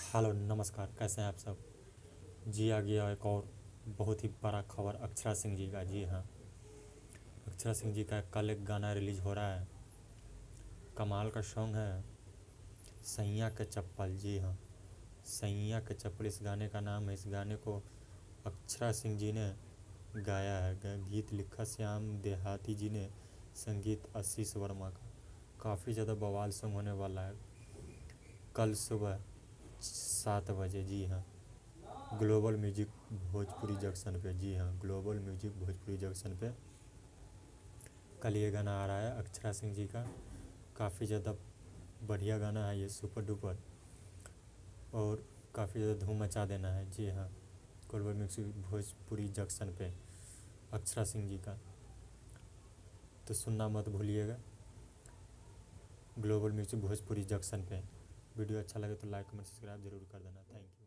Hello नमस्कार, कैसे हैं आप सब। जी आ गया एक और बहुत ही बड़ा खबर अक्षरा सिंह जी का। जी हाँ, अक्षरा सिंह जी का कल एक गाना रिलीज हो रहा है। कमाल का सॉन्ग है सैया के चप्पल। जी हाँ, सैया के चप्पल इस गाने का नाम है। इस गाने को अक्षरा सिंह जी ने गाया है। गीत लिखा श्याम देहाती जी ने, संगीत आशीष वर्मा का। काफ़ी ज़्यादा बवाल सॉन्ग होने वाला है कल सुबह 7 बजे। जी हाँ, ग्लोबल म्यूजिक भोजपुरी जंक्शन पे। जी हाँ, ग्लोबल म्यूजिक भोजपुरी जंक्शन पे कल ये गाना आ रहा है अक्षरा सिंह जी का। काफ़ी ज़्यादा बढ़िया गाना है ये, सुपर डुपर, और काफ़ी ज़्यादा धूम मचा देना है। जी हाँ, ग्लोबल म्यूजिक भोजपुरी जंक्शन पे अक्षरा सिंह जी का, तो सुनना मत भूलिएगा। ग्लोबल म्यूजिक भोजपुरी जंक्शन पे। वीडियो अच्छा लगे तो लाइक कमेंट सब्सक्राइब जरूर कर देना। Thank you.